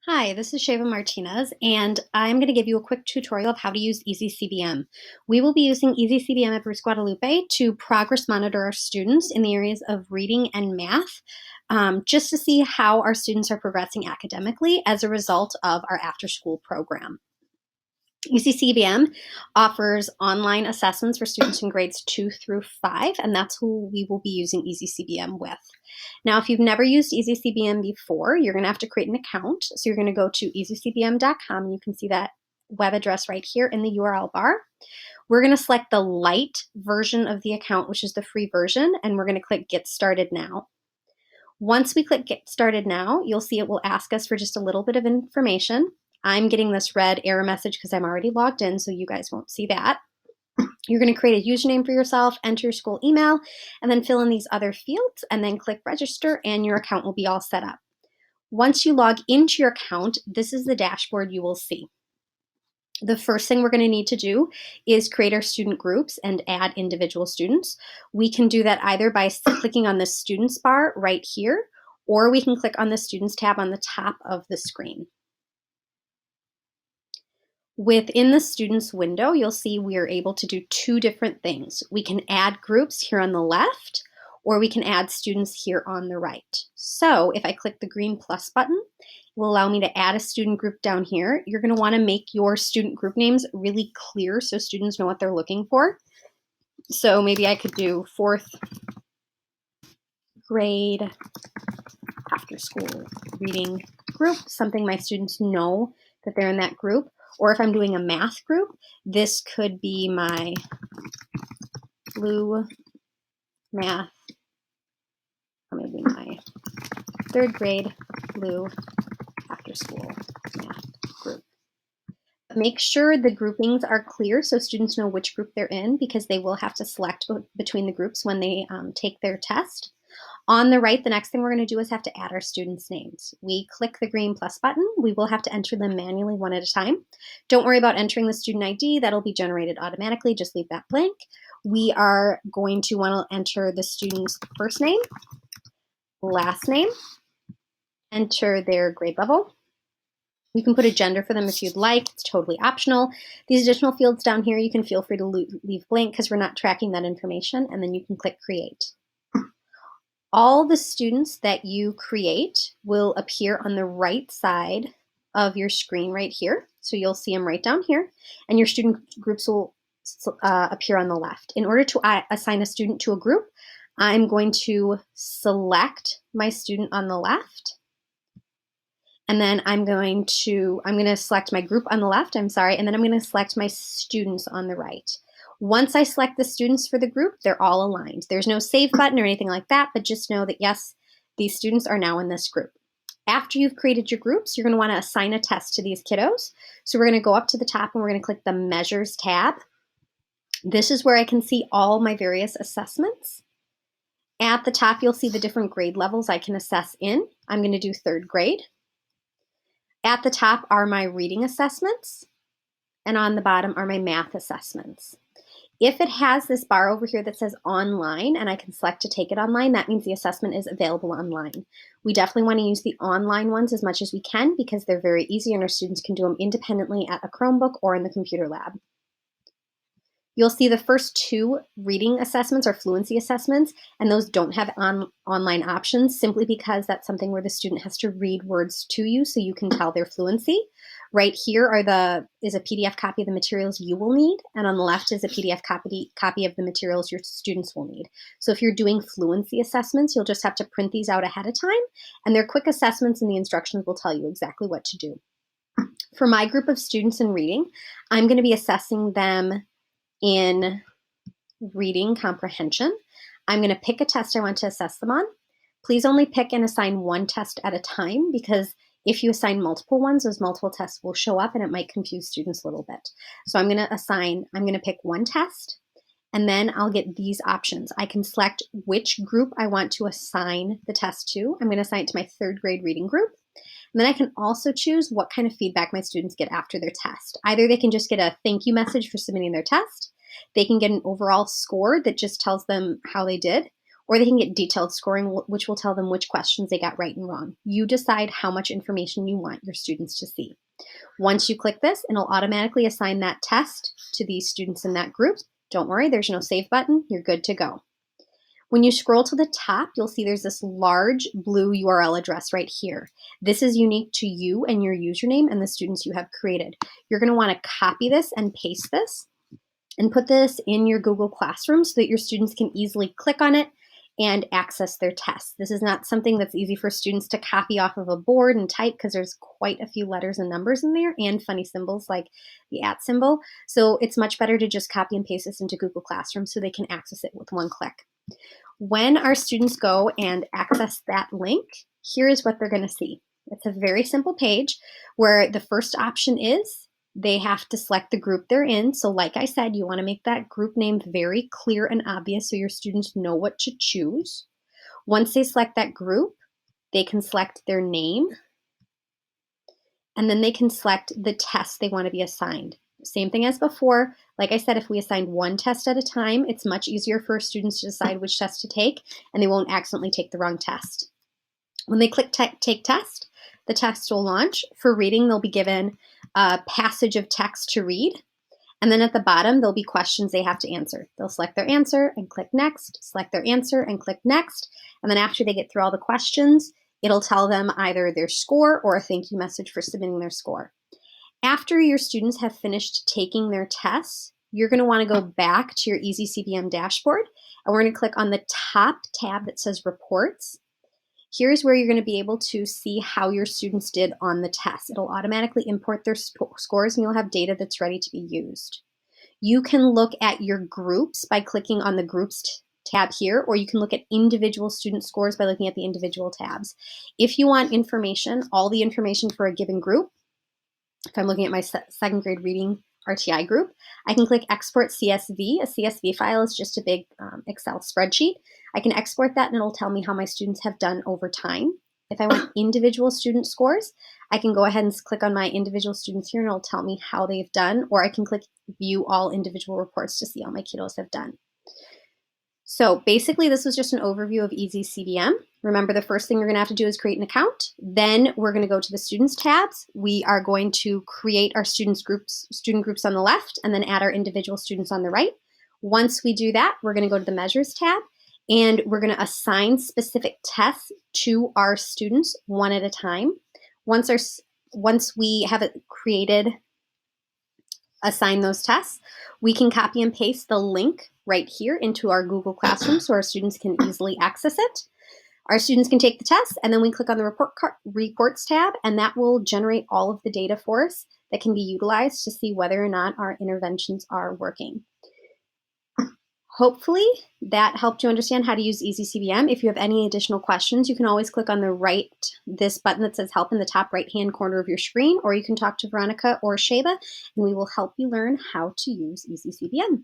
Hi, this is Sheva Martinez, and I'm going to give you a quick tutorial of how to use Easy CBM. We will be using Easy CBM at Bruce Guadalupe to progress monitor our students in the areas of reading and math, just to see how our students are progressing academically as a result of our after-school program. CBM offers online assessments for students in grades 2 through 5, and that's who we will be using Easy CBM with. Now, if you've never used Easy CBM before, you're going to have to create an account. So you're going to go to easycbm.com, and you can see that web address right here in the URL bar. We're going to select the light version of the account, which is the free version, and we're going to click Get Started Now. Once we click Get Started Now, you'll see it will ask us for just a little bit of information. I'm getting this red error message because I'm already logged in, so you guys won't see that. You're going to create a username for yourself, enter your school email, and then fill in these other fields, and then click register, and your account will be all set up. Once you log into your account, this is the dashboard you will see. The first thing we're going to need to do is create our student groups and add individual students. We can do that either by clicking on the students bar right here, or we can click on the students tab on the top of the screen. Within the students window, you'll see we are able to do two different things. We can add groups here on the left, or we can add students here on the right. So if I click the green plus button, it will allow me to add a student group down here. You're going to want to make your student group names really clear so students know what they're looking for. So maybe I could do 4th grade after school reading group, something my students know that they're in that group. Or if I'm doing a math group, this could be my blue math, or maybe my 3rd grade blue after school math group. Make sure the groupings are clear so students know which group they're in, because they will have to select between the groups when they take their test. On the right, the next thing we're going to do is have to add our students' names. We click the green plus button. We will have to enter them manually one at a time. Don't worry about entering the student ID. That'll be generated automatically. Just leave that blank. We are going to want to enter the student's first name, last name, enter their grade level. You can put a gender for them if you'd like. It's totally optional. These additional fields down here, you can feel free to leave blank because we're not tracking that information, and then you can click create. All the students that you create will appear on the right side of your screen right here. So you'll see them right down here, and your student groups will appear on the left. In order to assign a student to a group, I'm going to select my student on the left, and then I'm going to select my group on the left, and then I'm going to select my students on the right. Once I select the students for the group, they're all aligned. There's no save button or anything like that, but just know that yes, these students are now in this group. After you've created your groups, you're going to want to assign a test to these kiddos. So we're going to go up to the top and we're going to click the Measures tab. This is where I can see all my various assessments. At the top, you'll see the different grade levels I can assess in. I'm going to do 3rd grade. At the top are my reading assessments, and on the bottom are my math assessments. If it has this bar over here that says online and I can select to take it online, that means the assessment is available online. We definitely want to use the online ones as much as we can because they're very easy and our students can do them independently at a Chromebook or in the computer lab. You'll see the first 2 reading assessments are fluency assessments, and those don't have online options simply because that's something where the student has to read words to you so you can tell their fluency. Right here is a PDF copy of the materials you will need, and on the left is a PDF copy of the materials your students will need. So if you're doing fluency assessments, you'll just have to print these out ahead of time, and they're quick assessments and the instructions will tell you exactly what to do. For my group of students in reading, I'm going to be assessing them in reading comprehension. I'm going to pick a test I want to assess them on. Please only pick and assign one test at a time, because if you assign multiple ones, those multiple tests will show up and it might confuse students a little bit. So I'm going to pick one test, and then I'll get these options. I can select which group I want to assign the test to. I'm going to assign it to my 3rd grade reading group. And then I can also choose what kind of feedback my students get after their test. Either they can just get a thank you message for submitting their test, they can get an overall score that just tells them how they did, or they can get detailed scoring, which will tell them which questions they got right and wrong. You decide how much information you want your students to see. Once you click this, it'll automatically assign that test to these students in that group. Don't worry, there's no save button. You're good to go. When you scroll to the top, you'll see there's this large blue URL address right here. This is unique to you and your username and the students you have created. You're going to want to copy this and paste this and put this in your Google Classroom so that your students can easily click on it and access their tests. This is not something that's easy for students to copy off of a board and type because there's quite a few letters and numbers in there and funny symbols like the @ symbol. So it's much better to just copy and paste this into Google Classroom so they can access it with one click. When our students go and access that link, here is what they're going to see. It's a very simple page where the first option is they have to select the group they're in. So like I said, you want to make that group name very clear and obvious so your students know what to choose. Once they select that group, they can select their name, and then they can select the test they want to be assigned. Same thing as before. Like I said, if we assigned one test at a time, it's much easier for students to decide which test to take, and they won't accidentally take the wrong test. When they click Take Test, the test will launch. For reading, they'll be given a passage of text to read, and then at the bottom, there'll be questions they have to answer. They'll select their answer and click Next, select their answer and click Next, and then after they get through all the questions, it'll tell them either their score or a thank you message for submitting their score. After your students have finished taking their tests, you're going to want to go back to your Easy CBM dashboard, and we're going to click on the top tab that says Reports. Here's where you're going to be able to see how your students did on the test. It'll automatically import their scores, and you'll have data that's ready to be used. You can look at your groups by clicking on the Groups tab here, or you can look at individual student scores by looking at the individual tabs. If you want information, all the information for a given group, if I'm looking at my second grade reading RTI group, I can click Export CSV. A CSV file is just a big Excel spreadsheet. I can export that and it'll tell me how my students have done over time. If I want individual student scores, I can go ahead and click on my individual students here and it'll tell me how they've done, or I can click View All Individual Reports to see how my kiddos have done. So basically, this was just an overview of Easy CBM. Remember, the first thing you're going to have to do is create an account. Then we're going to go to the Students tabs. We are going to create our student groups on the left, and then add our individual students on the right. Once we do that, we're going to go to the Measures tab, and we're going to assign specific tests to our students one at a time. Once we have it created, assign those tests, we can copy and paste the link right here into our Google Classroom so our students can easily access it. Our students can take the test, and then we click on the Reports tab, and that will generate all of the data for us that can be utilized to see whether or not our interventions are working. Hopefully that helped you understand how to use Easy CBM. If you have any additional questions, you can always click on this button that says Help in the top right-hand corner of your screen, or you can talk to Veronica or Sheba, and we will help you learn how to use Easy CBM.